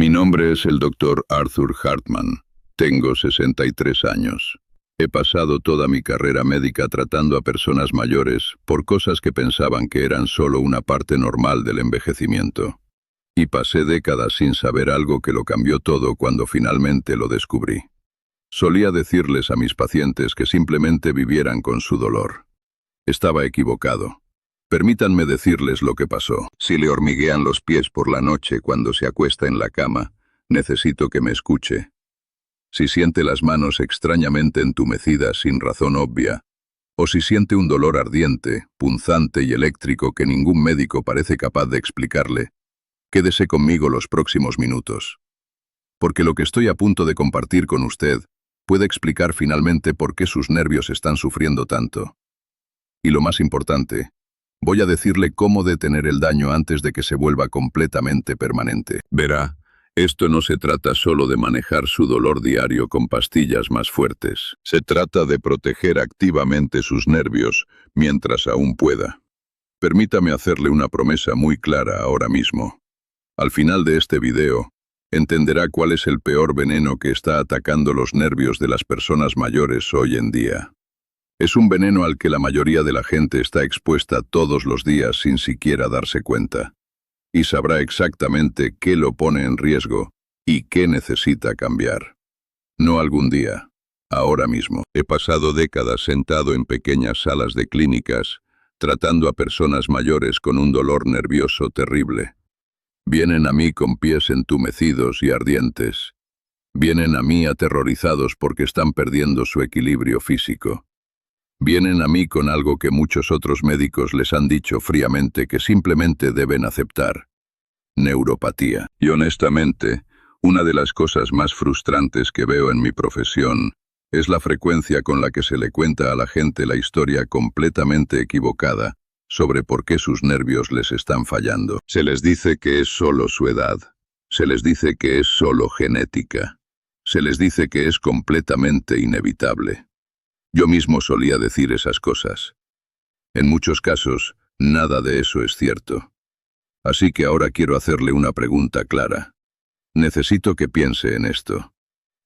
Mi nombre es el Dr. Arthur Hartman. Tengo 63 años. He pasado toda mi carrera médica tratando a personas mayores por cosas que pensaban que eran solo una parte normal del envejecimiento. Y pasé décadas sin saber algo que lo cambió todo cuando finalmente lo descubrí. Solía decirles a mis pacientes que simplemente vivieran con su dolor. Estaba equivocado. Permítanme decirles lo que pasó. Si le hormiguean los pies por la noche cuando se acuesta en la cama, necesito que me escuche. Si siente las manos extrañamente entumecidas sin razón obvia, o si siente un dolor ardiente, punzante y eléctrico que ningún médico parece capaz de explicarle, quédese conmigo los próximos minutos. Porque lo que estoy a punto de compartir con usted puede explicar finalmente por qué sus nervios están sufriendo tanto. Y lo más importante, voy a decirle cómo detener el daño antes de que se vuelva completamente permanente. Verá, esto no se trata solo de manejar su dolor diario con pastillas más fuertes. Se trata de proteger activamente sus nervios mientras aún pueda. Permítame hacerle una promesa muy clara ahora mismo. Al final de este video, entenderá cuál es el peor veneno que está atacando los nervios de las personas mayores hoy en día. Es un veneno al que la mayoría de la gente está expuesta todos los días sin siquiera darse cuenta. Y sabrá exactamente qué lo pone en riesgo y qué necesita cambiar. No algún día, ahora mismo. He pasado décadas sentado en pequeñas salas de clínicas, tratando a personas mayores con un dolor nervioso terrible. Vienen a mí con pies entumecidos y ardientes. Vienen a mí aterrorizados porque están perdiendo su equilibrio físico. Vienen a mí con algo que muchos otros médicos les han dicho fríamente que simplemente deben aceptar: neuropatía. Y honestamente, una de las cosas más frustrantes que veo en mi profesión es la frecuencia con la que se le cuenta a la gente la historia completamente equivocada sobre por qué sus nervios les están fallando. Se les dice que es solo su edad. Se les dice que es solo genética. Se les dice que es completamente inevitable. Yo mismo solía decir esas cosas. En muchos casos, nada de eso es cierto. Así que ahora quiero hacerle una pregunta clara. Necesito que piense en esto.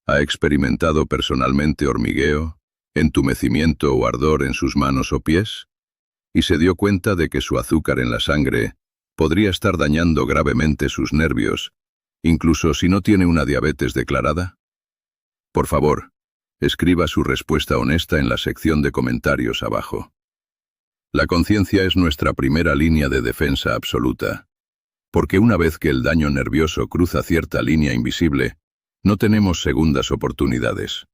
¿Ha experimentado personalmente hormigueo, entumecimiento o ardor en sus manos o pies? ¿Y se dio cuenta de que su azúcar en la sangre podría estar dañando gravemente sus nervios, incluso si no tiene una diabetes declarada? Por favor, escriba su respuesta honesta en la sección de comentarios abajo. La conciencia es nuestra primera línea de defensa absoluta, porque una vez que el daño nervioso cruza cierta línea invisible, no tenemos segundas oportunidades.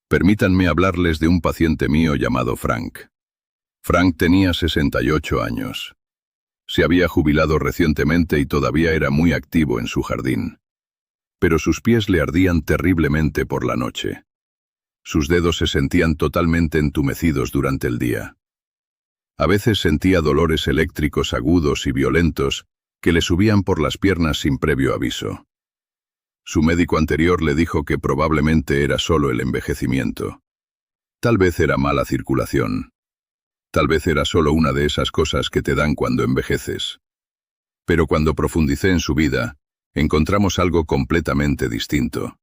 Permítanme hablarles de un paciente mío llamado Frank. Frank tenía 68 años. Se había jubilado recientemente y todavía era muy activo en su jardín. Pero sus pies le ardían terriblemente por la noche. Sus dedos se sentían totalmente entumecidos durante el día. A veces sentía dolores eléctricos agudos y violentos que le subían por las piernas sin previo aviso. Su médico anterior le dijo que probablemente era solo el envejecimiento. Tal vez era mala circulación. Tal vez era solo una de esas cosas que te dan cuando envejeces. Pero cuando profundicé en su vida, encontramos algo completamente distinto.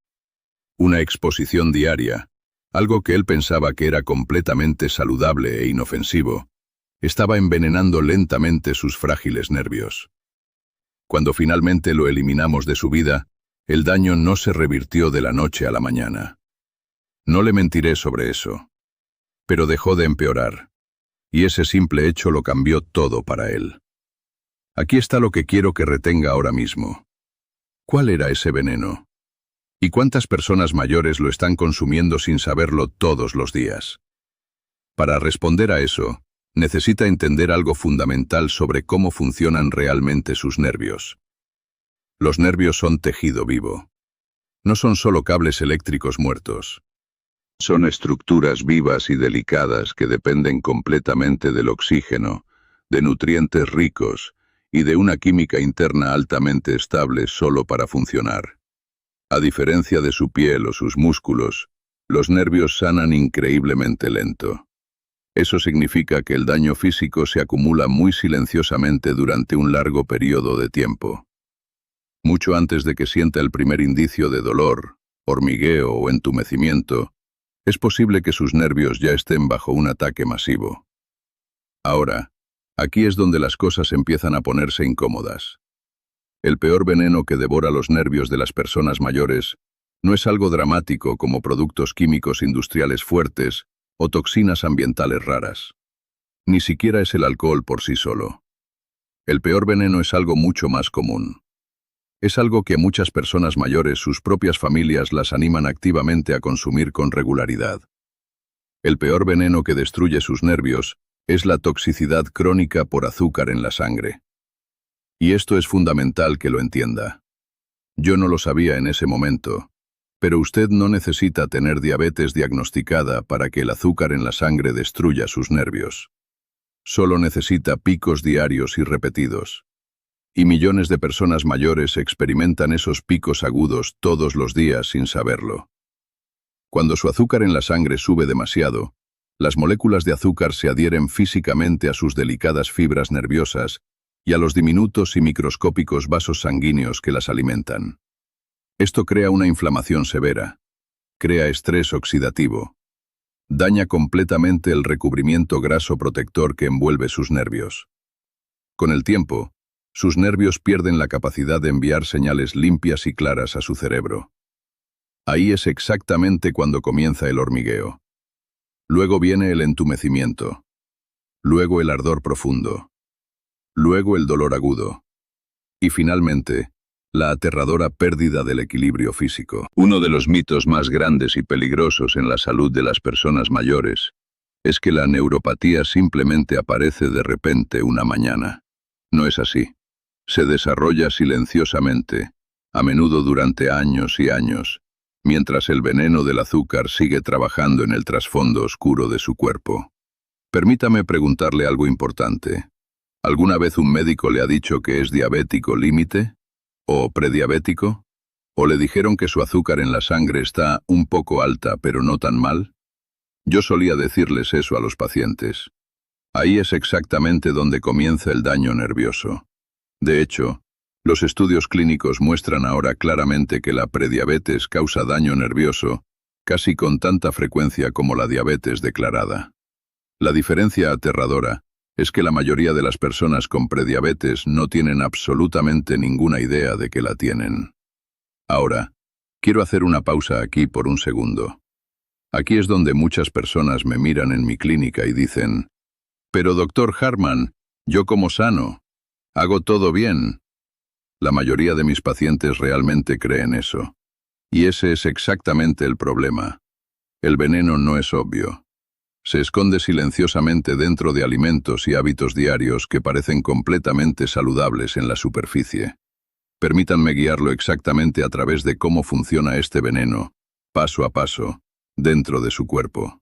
Una exposición diaria, algo que él pensaba que era completamente saludable e inofensivo, estaba envenenando lentamente sus frágiles nervios. Cuando finalmente lo eliminamos de su vida, el daño no se revirtió de la noche a la mañana. No le mentiré sobre eso. Pero dejó de empeorar. Y ese simple hecho lo cambió todo para él. Aquí está lo que quiero que retenga ahora mismo. ¿Cuál era ese veneno? ¿Y cuántas personas mayores lo están consumiendo sin saberlo todos los días? Para responder a eso, necesita entender algo fundamental sobre cómo funcionan realmente sus nervios. Los nervios son tejido vivo. No son solo cables eléctricos muertos. Son estructuras vivas y delicadas que dependen completamente del oxígeno, de nutrientes ricos y de una química interna altamente estable solo para funcionar. A diferencia de su piel o sus músculos, los nervios sanan increíblemente lento. Eso significa que el daño físico se acumula muy silenciosamente durante un largo periodo de tiempo. Mucho antes de que sienta el primer indicio de dolor, hormigueo o entumecimiento, es posible que sus nervios ya estén bajo un ataque masivo. Ahora, aquí es donde las cosas empiezan a ponerse incómodas. El peor veneno que devora los nervios de las personas mayores no es algo dramático como productos químicos industriales fuertes o toxinas ambientales raras. Ni siquiera es el alcohol por sí solo. El peor veneno es algo mucho más común. Es algo que a muchas personas mayores, sus propias familias, las animan activamente a consumir con regularidad. El peor veneno que destruye sus nervios es la toxicidad crónica por azúcar en la sangre. Y esto es fundamental que lo entienda. Yo no lo sabía en ese momento, pero usted no necesita tener diabetes diagnosticada para que el azúcar en la sangre destruya sus nervios. Solo necesita picos diarios y repetidos. Y millones de personas mayores experimentan esos picos agudos todos los días sin saberlo. Cuando su azúcar en la sangre sube demasiado, las moléculas de azúcar se adhieren físicamente a sus delicadas fibras nerviosas y a los diminutos y microscópicos vasos sanguíneos que las alimentan. Esto crea una inflamación severa, crea estrés oxidativo, daña completamente el recubrimiento graso protector que envuelve sus nervios. Con el tiempo, sus nervios pierden la capacidad de enviar señales limpias y claras a su cerebro. Ahí es exactamente cuando comienza el hormigueo. Luego viene el entumecimiento. Luego el ardor profundo. Luego el dolor agudo. Y finalmente, la aterradora pérdida del equilibrio físico. Uno de los mitos más grandes y peligrosos en la salud de las personas mayores es que la neuropatía simplemente aparece de repente una mañana. No es así. Se desarrolla silenciosamente, a menudo durante años y años, mientras el veneno del azúcar sigue trabajando en el trasfondo oscuro de su cuerpo. Permítame preguntarle algo importante. ¿Alguna vez un médico le ha dicho que es diabético límite? ¿O prediabético? ¿O le dijeron que su azúcar en la sangre está un poco alta pero no tan mal? Yo solía decirles eso a los pacientes. Ahí es exactamente donde comienza el daño nervioso. De hecho, los estudios clínicos muestran ahora claramente que la prediabetes causa daño nervioso casi con tanta frecuencia como la diabetes declarada. La diferencia aterradora es que la mayoría de las personas con prediabetes no tienen absolutamente ninguna idea de que la tienen. Ahora, quiero hacer una pausa aquí por un segundo. Aquí es donde muchas personas me miran en mi clínica y dicen, «Pero doctor Hartman, yo como sano, hago todo bien». La mayoría de mis pacientes realmente creen eso. Y ese es exactamente el problema. El veneno no es obvio. Se esconde silenciosamente dentro de alimentos y hábitos diarios que parecen completamente saludables en la superficie. Permítanme guiarlo exactamente a través de cómo funciona este veneno, paso a paso, dentro de su cuerpo.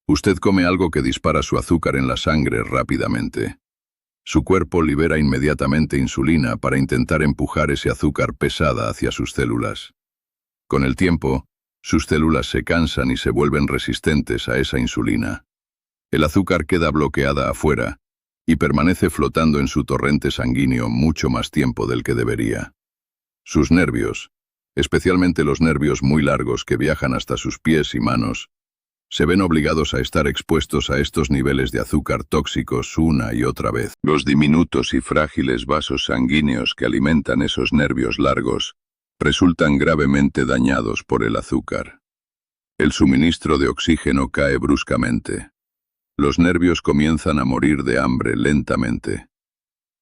Usted come algo que dispara su azúcar en la sangre rápidamente. Su cuerpo libera inmediatamente insulina para intentar empujar ese azúcar pesada hacia sus células. Con el tiempo, sus células se cansan y se vuelven resistentes a esa insulina. El azúcar queda bloqueada afuera y permanece flotando en su torrente sanguíneo mucho más tiempo del que debería. Sus nervios, especialmente los nervios muy largos que viajan hasta sus pies y manos, se ven obligados a estar expuestos a estos niveles de azúcar tóxicos una y otra vez. Los diminutos y frágiles vasos sanguíneos que alimentan esos nervios largos resultan gravemente dañados por el azúcar. El suministro de oxígeno cae bruscamente. Los nervios comienzan a morir de hambre lentamente.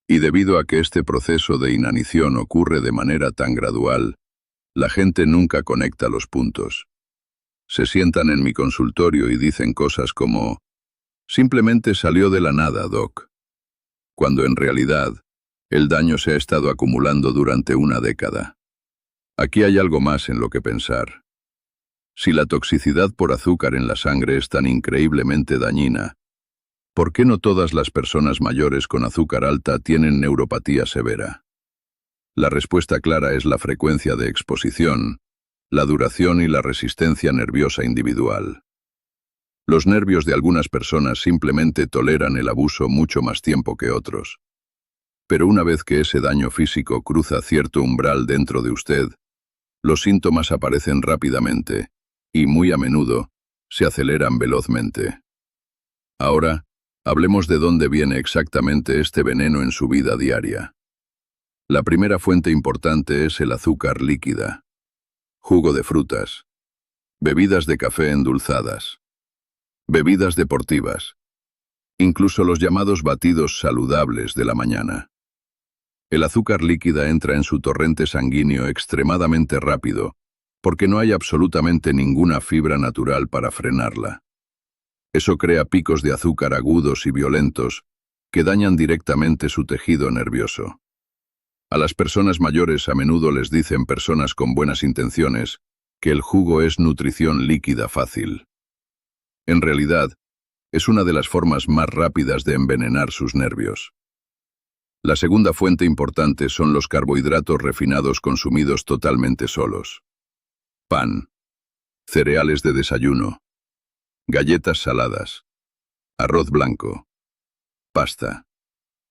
Y debido a que este proceso de inanición ocurre de manera tan gradual, la gente nunca conecta los puntos. Se sientan en mi consultorio y dicen cosas como, «Simplemente salió de la nada, Doc», cuando en realidad el daño se ha estado acumulando durante una década. Aquí hay algo más en lo que pensar. Si la toxicidad por azúcar en la sangre es tan increíblemente dañina, ¿por qué no todas las personas mayores con azúcar alta tienen neuropatía severa? La respuesta clara es la frecuencia de exposición, la duración y la resistencia nerviosa individual. Los nervios de algunas personas simplemente toleran el abuso mucho más tiempo que otros. Pero una vez que ese daño físico cruza cierto umbral dentro de usted, los síntomas aparecen rápidamente y, muy a menudo, se aceleran velozmente. Ahora, hablemos de dónde viene exactamente este veneno en su vida diaria. La primera fuente importante es el azúcar líquida, jugo de frutas, bebidas de café endulzadas, bebidas deportivas, incluso los llamados batidos saludables de la mañana. El azúcar líquida entra en su torrente sanguíneo extremadamente rápido, porque no hay absolutamente ninguna fibra natural para frenarla. Eso crea picos de azúcar agudos y violentos que dañan directamente su tejido nervioso. A las personas mayores a menudo les dicen personas con buenas intenciones que el jugo es nutrición líquida fácil. En realidad, es una de las formas más rápidas de envenenar sus nervios. La segunda fuente importante son los carbohidratos refinados consumidos totalmente solos. Pan, cereales de desayuno, galletas saladas, arroz blanco, pasta.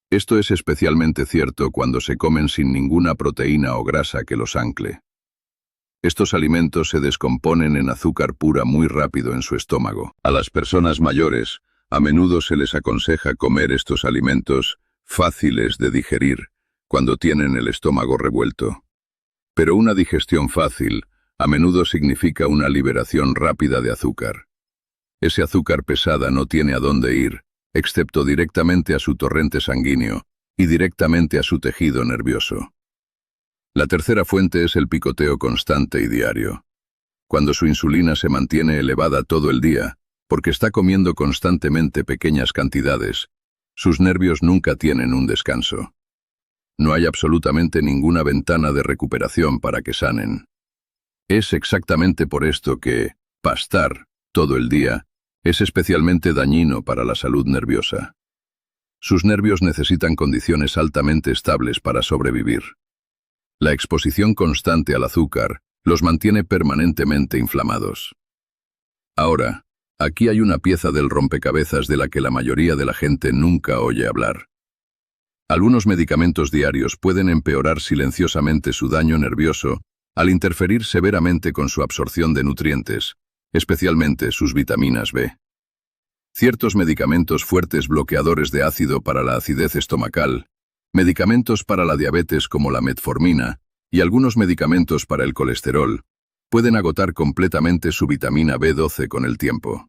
Esto es especialmente cierto cuando se comen sin ninguna proteína o grasa que los ancle. Estos alimentos se descomponen en azúcar pura muy rápido en su estómago. A las personas mayores, a menudo se les aconseja comer estos alimentos fáciles de digerir cuando tienen el estómago revuelto. Pero una digestión fácil a menudo significa una liberación rápida de azúcar. Ese azúcar pesada no tiene a dónde ir, excepto directamente a su torrente sanguíneo y directamente a su tejido nervioso. La tercera fuente es el picoteo constante y diario. Cuando su insulina se mantiene elevada todo el día, porque está comiendo constantemente pequeñas cantidades, sus nervios nunca tienen un descanso. No hay absolutamente ninguna ventana de recuperación para que sanen. Es exactamente por esto que pastar todo el día es especialmente dañino para la salud nerviosa. Sus nervios necesitan condiciones altamente estables para sobrevivir. La exposición constante al azúcar los mantiene permanentemente inflamados. Ahora, aquí hay una pieza del rompecabezas de la que la mayoría de la gente nunca oye hablar. Algunos medicamentos diarios pueden empeorar silenciosamente su daño nervioso al interferir severamente con su absorción de nutrientes, especialmente sus vitaminas B. Ciertos medicamentos fuertes bloqueadores de ácido para la acidez estomacal, medicamentos para la diabetes como la metformina y algunos medicamentos para el colesterol pueden agotar completamente su vitamina B12 con el tiempo.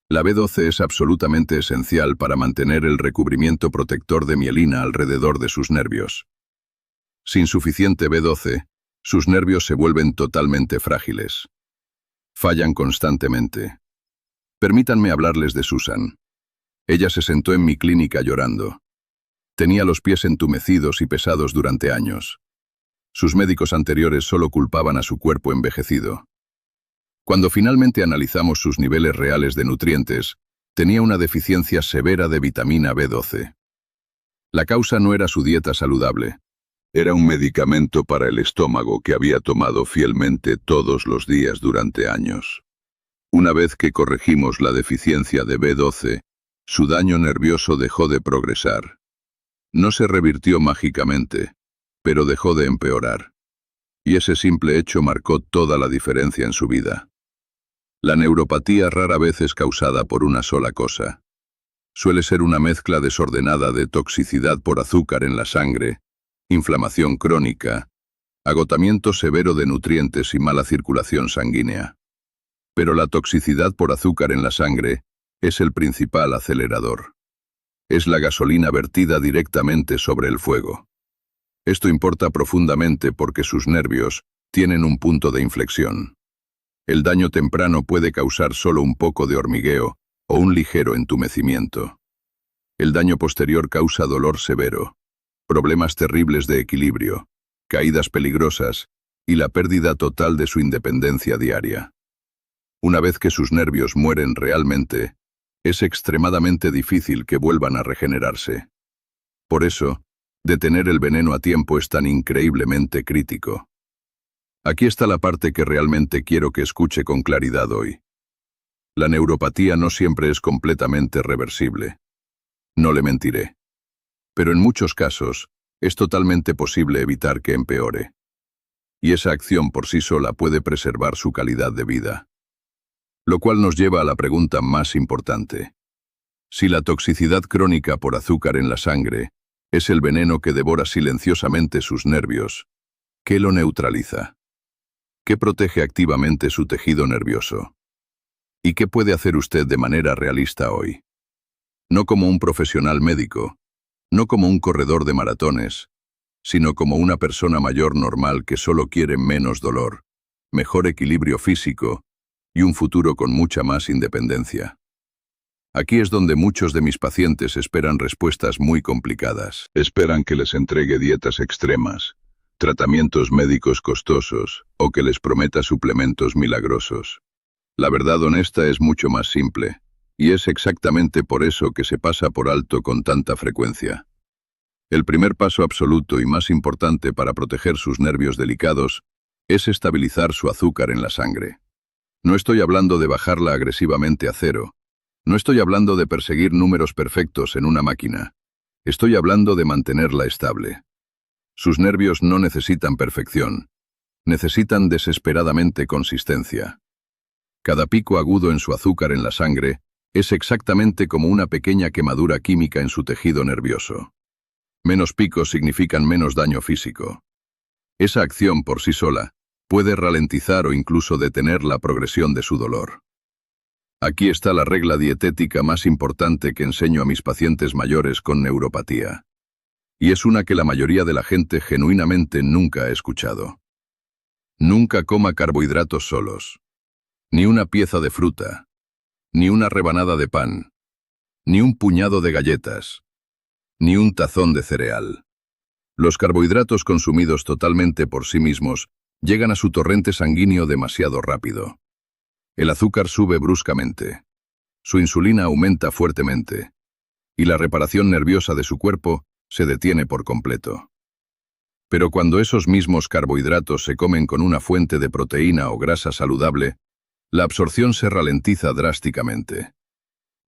La B12 es absolutamente esencial para mantener el recubrimiento protector de mielina alrededor de sus nervios. Sin suficiente B12, sus nervios se vuelven totalmente frágiles. Fallan constantemente. Permítanme hablarles de Susan. Ella se sentó en mi clínica llorando. Tenía los pies entumecidos y pesados durante años. Sus médicos anteriores solo culpaban a su cuerpo envejecido. Cuando finalmente analizamos sus niveles reales de nutrientes, tenía una deficiencia severa de vitamina B12. La causa no era su dieta saludable. Era un medicamento para el estómago que había tomado fielmente todos los días durante años. Una vez que corregimos la deficiencia de B12, su daño nervioso dejó de progresar. No se revirtió mágicamente, pero dejó de empeorar. Y ese simple hecho marcó toda la diferencia en su vida. La neuropatía rara vez es causada por una sola cosa. Suele ser una mezcla desordenada de toxicidad por azúcar en la sangre, inflamación crónica, agotamiento severo de nutrientes y mala circulación sanguínea. Pero la toxicidad por azúcar en la sangre es el principal acelerador. Es la gasolina vertida directamente sobre el fuego. Esto importa profundamente porque sus nervios tienen un punto de inflexión. El daño temprano puede causar solo un poco de hormigueo o un ligero entumecimiento. El daño posterior causa dolor severo, problemas terribles de equilibrio, caídas peligrosas y la pérdida total de su independencia diaria. Una vez que sus nervios mueren realmente, es extremadamente difícil que vuelvan a regenerarse. Por eso, detener el veneno a tiempo es tan increíblemente crítico. Aquí está la parte que realmente quiero que escuche con claridad hoy. La neuropatía no siempre es completamente reversible. No le mentiré. pero en muchos casos es totalmente posible evitar que empeore. Y esa acción por sí sola puede preservar su calidad de vida. Lo cual nos lleva a la pregunta más importante. Si la toxicidad crónica por azúcar en la sangre es el veneno que devora silenciosamente sus nervios, ¿qué lo neutraliza? ¿Qué protege activamente su tejido nervioso? ¿Y qué puede hacer usted de manera realista hoy? No como un profesional médico, no como un corredor de maratones, sino como una persona mayor normal que solo quiere menos dolor, mejor equilibrio físico y un futuro con mucha más independencia. Aquí es donde muchos de mis pacientes esperan respuestas muy complicadas. Esperan que les entregue dietas extremas, tratamientos médicos costosos o que les prometa suplementos milagrosos. La verdad honesta es mucho más simple, y es exactamente por eso que se pasa por alto con tanta frecuencia. El primer paso absoluto y más importante para proteger sus nervios delicados es estabilizar su azúcar en la sangre. No estoy hablando de bajarla agresivamente a cero. No estoy hablando de perseguir números perfectos en una máquina. Estoy hablando de mantenerla estable. Sus nervios no necesitan perfección. Necesitan desesperadamente consistencia. Cada pico agudo en su azúcar en la sangre es exactamente como una pequeña quemadura química en su tejido nervioso. Menos picos significan menos daño físico. Esa acción por sí sola puede ralentizar o incluso detener la progresión de su dolor. Aquí está la regla dietética más importante que enseño a mis pacientes mayores con neuropatía. Y es una que la mayoría de la gente genuinamente nunca ha escuchado. Nunca coma carbohidratos solos. Ni una pieza de fruta. Ni una rebanada de pan. Ni un puñado de galletas. Ni un tazón de cereal. Los carbohidratos consumidos totalmente por sí mismos llegan a su torrente sanguíneo demasiado rápido. El azúcar sube bruscamente. Su insulina aumenta fuertemente. Y la reparación nerviosa de su cuerpo se detiene por completo. Pero cuando esos mismos carbohidratos se comen con una fuente de proteína o grasa saludable, la absorción se ralentiza drásticamente.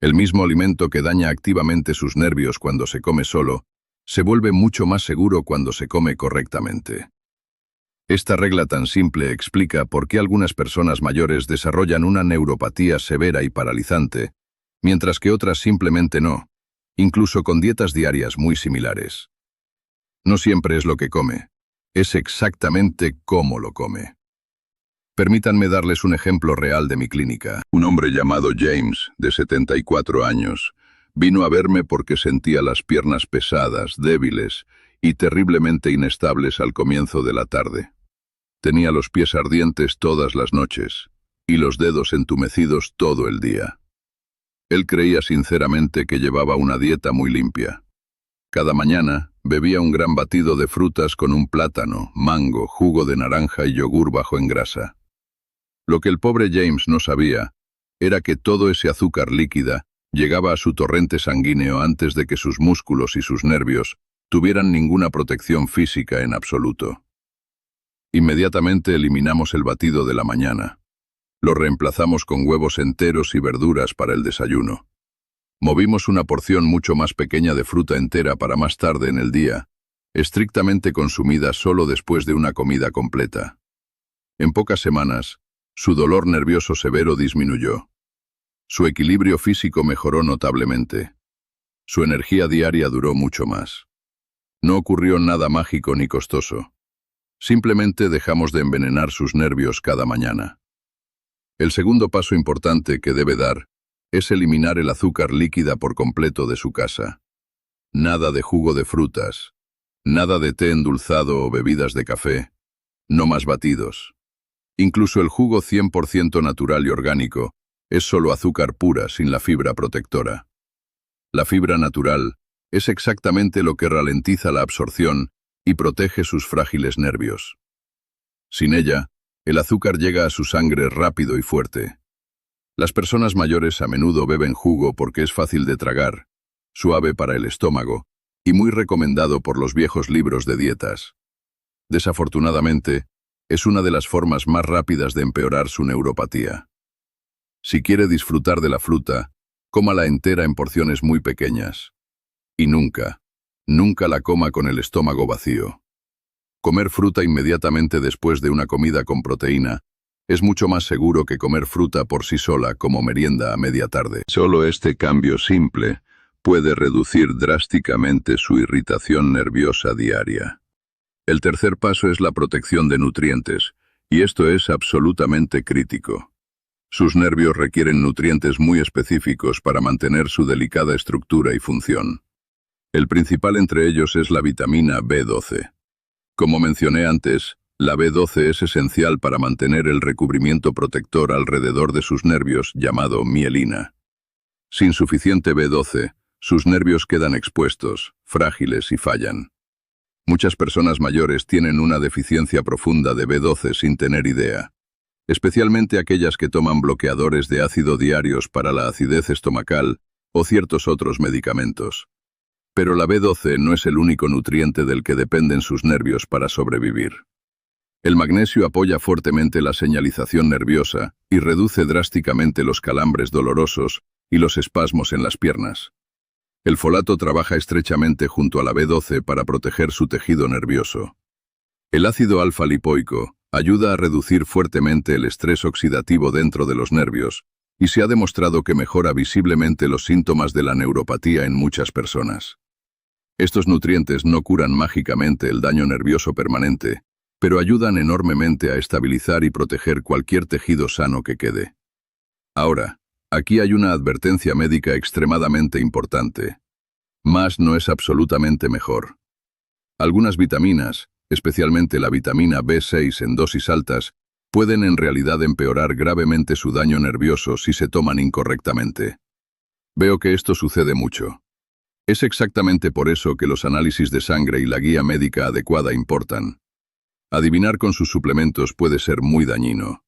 El mismo alimento que daña activamente sus nervios cuando se come solo, se vuelve mucho más seguro cuando se come correctamente. Esta regla tan simple explica por qué algunas personas mayores desarrollan una neuropatía severa y paralizante, mientras que otras simplemente no, incluso con dietas diarias muy similares. No siempre es lo que come, es exactamente cómo lo come. Permítanme darles un ejemplo real de mi clínica. Un hombre llamado James, de 74 años, vino a verme porque sentía las piernas pesadas, débiles y terriblemente inestables al comienzo de la tarde. Tenía los pies ardientes todas las noches y los dedos entumecidos todo el día. Él creía sinceramente que llevaba una dieta muy limpia. Cada mañana bebía un gran batido de frutas con un plátano, mango, jugo de naranja y yogur bajo en grasa. Lo que el pobre James no sabía era que todo ese azúcar líquida llegaba a su torrente sanguíneo antes de que sus músculos y sus nervios tuvieran ninguna protección física en absoluto. Inmediatamente eliminamos el batido de la mañana. Lo reemplazamos con huevos enteros y verduras para el desayuno. Movimos una porción mucho más pequeña de fruta entera para más tarde en el día, estrictamente consumida solo después de una comida completa. En pocas semanas, su dolor nervioso severo disminuyó. Su equilibrio físico mejoró notablemente. Su energía diaria duró mucho más. No ocurrió nada mágico ni costoso. Simplemente dejamos de envenenar sus nervios cada mañana. El segundo paso importante que debe dar es eliminar el azúcar líquida por completo de su casa. Nada de jugo de frutas, nada de té endulzado o bebidas de café, no más batidos. Incluso el jugo 100% natural y orgánico es solo azúcar pura sin la fibra protectora. La fibra natural es exactamente lo que ralentiza la absorción y protege sus frágiles nervios. Sin ella, el azúcar llega a su sangre rápido y fuerte. Las personas mayores a menudo beben jugo porque es fácil de tragar, suave para el estómago y muy recomendado por los viejos libros de dietas. Desafortunadamente, es una de las formas más rápidas de empeorar su neuropatía. Si quiere disfrutar de la fruta, cómala entera en porciones muy pequeñas. Y nunca, Nunca la coma con el estómago vacío. Comer fruta inmediatamente después de una comida con proteína es mucho más seguro que comer fruta por sí sola como merienda a media tarde. Solo este cambio simple puede reducir drásticamente su irritación nerviosa diaria. El tercer paso es la protección de nutrientes, y esto es absolutamente crítico. Sus nervios requieren nutrientes muy específicos para mantener su delicada estructura y función. El principal entre ellos es la vitamina B12. Como mencioné antes, la B12 es esencial para mantener el recubrimiento protector alrededor de sus nervios, llamado mielina. Sin suficiente B12, sus nervios quedan expuestos, frágiles y fallan. Muchas personas mayores tienen una deficiencia profunda de B12 sin tener idea, especialmente aquellas que toman bloqueadores de ácido diarios para la acidez estomacal o ciertos otros medicamentos. Pero la B12 no es el único nutriente del que dependen sus nervios para sobrevivir. El magnesio apoya fuertemente la señalización nerviosa y reduce drásticamente los calambres dolorosos y los espasmos en las piernas. El folato trabaja estrechamente junto a la B12 para proteger su tejido nervioso. El ácido alfa-lipoico ayuda a reducir fuertemente el estrés oxidativo dentro de los nervios y se ha demostrado que mejora visiblemente los síntomas de la neuropatía en muchas personas. Estos nutrientes no curan mágicamente el daño nervioso permanente, pero ayudan enormemente a estabilizar y proteger cualquier tejido sano que quede. Ahora, aquí hay una advertencia médica extremadamente importante. Más no es absolutamente mejor. Algunas vitaminas, especialmente la vitamina B6 en dosis altas, pueden en realidad empeorar gravemente su daño nervioso si se toman incorrectamente. Veo que esto sucede mucho. Es exactamente por eso que los análisis de sangre y la guía médica adecuada importan. Adivinar con sus suplementos puede ser muy dañino.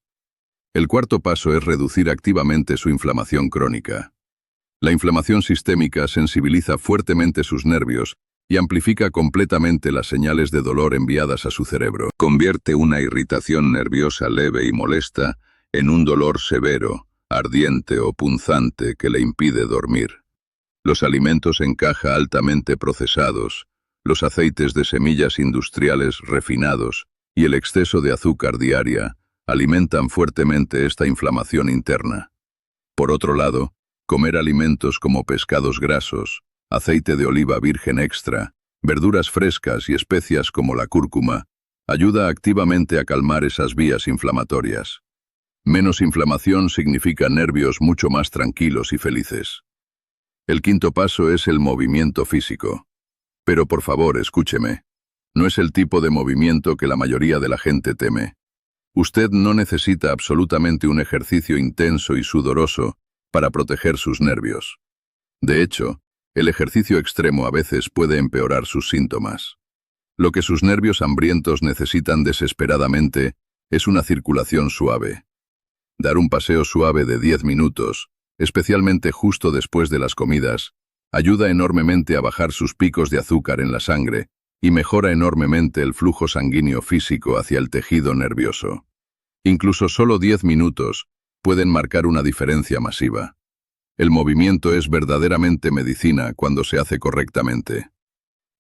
El cuarto paso es reducir activamente su inflamación crónica. La inflamación sistémica sensibiliza fuertemente sus nervios y amplifica completamente las señales de dolor enviadas a su cerebro. Convierte una irritación nerviosa leve y molesta en un dolor severo, ardiente o punzante que le impide dormir. Los alimentos en caja altamente procesados, los aceites de semillas industriales refinados y el exceso de azúcar diaria alimentan fuertemente esta inflamación interna. Por otro lado, comer alimentos como pescados grasos, aceite de oliva virgen extra, verduras frescas y especias como la cúrcuma ayuda activamente a calmar esas vías inflamatorias. Menos inflamación significa nervios mucho más tranquilos y felices. El quinto paso es el movimiento físico. Pero por favor, escúcheme. No es el tipo de movimiento que la mayoría de la gente teme. Usted no necesita absolutamente un ejercicio intenso y sudoroso para proteger sus nervios. De hecho, el ejercicio extremo a veces puede empeorar sus síntomas. Lo que sus nervios hambrientos necesitan desesperadamente es una circulación suave. Dar un paseo suave de 10 minutos, especialmente justo después de las comidas, ayuda enormemente a bajar sus picos de azúcar en la sangre y mejora enormemente el flujo sanguíneo físico hacia el tejido nervioso. Incluso solo 10 minutos pueden marcar una diferencia masiva. El movimiento es verdaderamente medicina cuando se hace correctamente.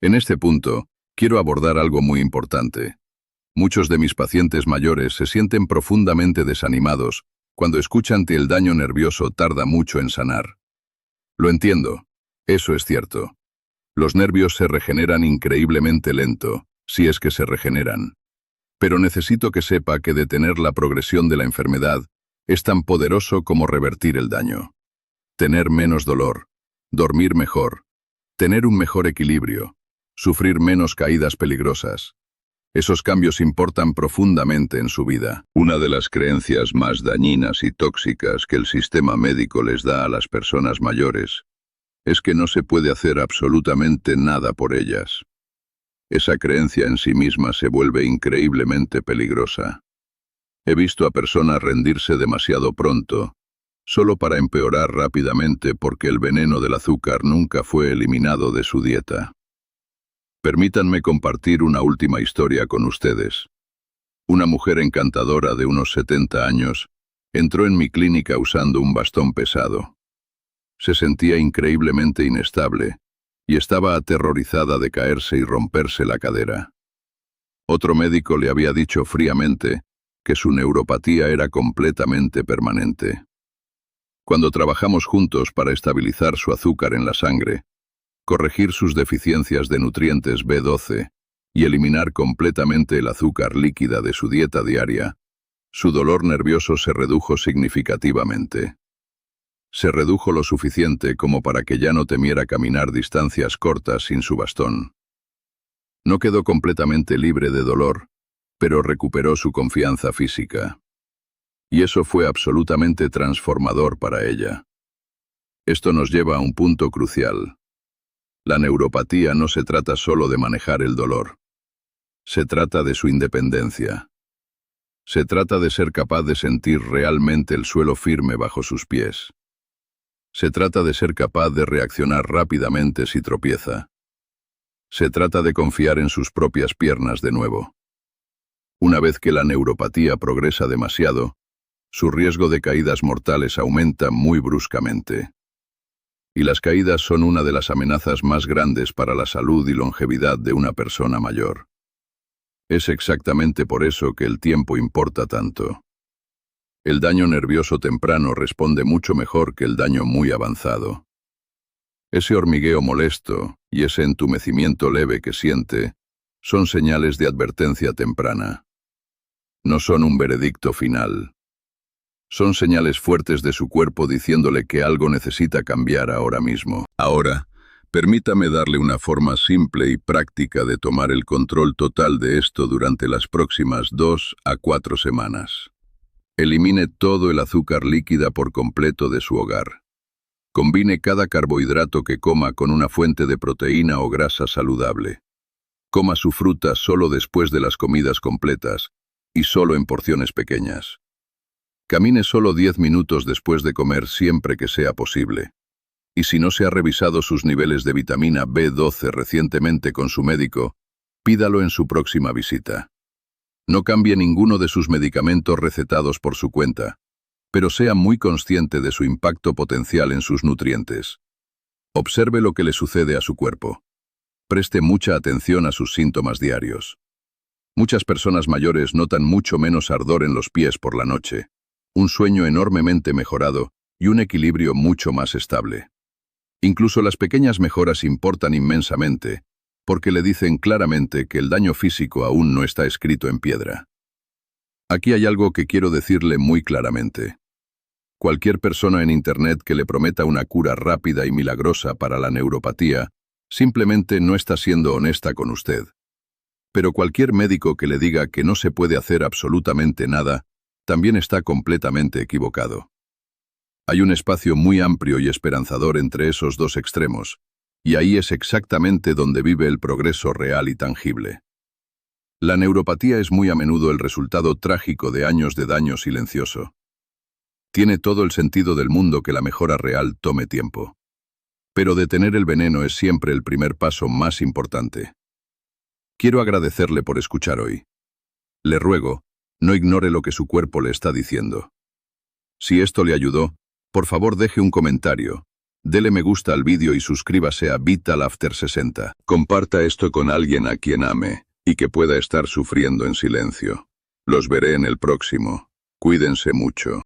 En este punto, quiero abordar algo muy importante. Muchos de mis pacientes mayores se sienten profundamente desanimados cuando escuchan que el daño nervioso tarda mucho en sanar. Lo entiendo, eso es cierto. Los nervios se regeneran increíblemente lento, si es que se regeneran. Pero necesito que sepa que detener la progresión de la enfermedad es tan poderoso como revertir el daño. Tener menos dolor, dormir mejor, tener un mejor equilibrio, sufrir menos caídas peligrosas. Esos cambios importan profundamente en su vida. Una de las creencias más dañinas y tóxicas que el sistema médico les da a las personas mayores es que no se puede hacer absolutamente nada por ellas. Esa creencia en sí misma se vuelve increíblemente peligrosa. He visto a personas rendirse demasiado pronto, solo para empeorar rápidamente porque el veneno del azúcar nunca fue eliminado de su dieta. Permítanme compartir una última historia con ustedes. Una mujer encantadora de unos 70 años entró en mi clínica usando un bastón pesado. Se sentía increíblemente inestable y estaba aterrorizada de caerse y romperse la cadera. Otro médico le había dicho fríamente que su neuropatía era completamente permanente. Cuando trabajamos juntos para estabilizar su azúcar en la sangre, corregir sus deficiencias de nutrientes B12 y eliminar completamente el azúcar líquida de su dieta diaria, su dolor nervioso se redujo significativamente. Se redujo lo suficiente como para que ya no temiera caminar distancias cortas sin su bastón. No quedó completamente libre de dolor, pero recuperó su confianza física. Y eso fue absolutamente transformador para ella. Esto nos lleva a un punto crucial. La neuropatía no se trata solo de manejar el dolor. Se trata de su independencia. Se trata de ser capaz de sentir realmente el suelo firme bajo sus pies. Se trata de ser capaz de reaccionar rápidamente si tropieza. Se trata de confiar en sus propias piernas de nuevo. Una vez que la neuropatía progresa demasiado, su riesgo de caídas mortales aumenta muy bruscamente. Y las caídas son una de las amenazas más grandes para la salud y longevidad de una persona mayor. Es exactamente por eso que el tiempo importa tanto. El daño nervioso temprano responde mucho mejor que el daño muy avanzado. Ese hormigueo molesto y ese entumecimiento leve que siente son señales de advertencia temprana. No son un veredicto final. Son señales fuertes de su cuerpo diciéndole que algo necesita cambiar ahora mismo. Ahora, permítame darle una forma simple y práctica de tomar el control total de esto durante las próximas 2 a 4 semanas. Elimine todo el azúcar líquida por completo de su hogar. Combine cada carbohidrato que coma con una fuente de proteína o grasa saludable. Coma su fruta solo después de las comidas completas y solo en porciones pequeñas. Camine solo 10 minutos después de comer siempre que sea posible. Y si no se ha revisado sus niveles de vitamina B12 recientemente con su médico, pídalo en su próxima visita. No cambie ninguno de sus medicamentos recetados por su cuenta, pero sea muy consciente de su impacto potencial en sus nutrientes. Observe lo que le sucede a su cuerpo. Preste mucha atención a sus síntomas diarios. Muchas personas mayores notan mucho menos ardor en los pies por la noche, un sueño enormemente mejorado y un equilibrio mucho más estable. Incluso las pequeñas mejoras importan inmensamente, porque le dicen claramente que el daño físico aún no está escrito en piedra. Aquí hay algo que quiero decirle muy claramente. Cualquier persona en Internet que le prometa una cura rápida y milagrosa para la neuropatía, simplemente no está siendo honesta con usted. Pero cualquier médico que le diga que no se puede hacer absolutamente nada, también está completamente equivocado. Hay un espacio muy amplio y esperanzador entre esos dos extremos, y ahí es exactamente donde vive el progreso real y tangible. La neuropatía es muy a menudo el resultado trágico de años de daño silencioso. Tiene todo el sentido del mundo que la mejora real tome tiempo. Pero detener el veneno es siempre el primer paso más importante. Quiero agradecerle por escuchar hoy. Le ruego, no ignore lo que su cuerpo le está diciendo. Si esto le ayudó, por favor deje un comentario, dele me gusta al vídeo y suscríbase a Vital After 60. Comparta esto con alguien a quien ame y que pueda estar sufriendo en silencio. Los veré en el próximo. Cuídense mucho.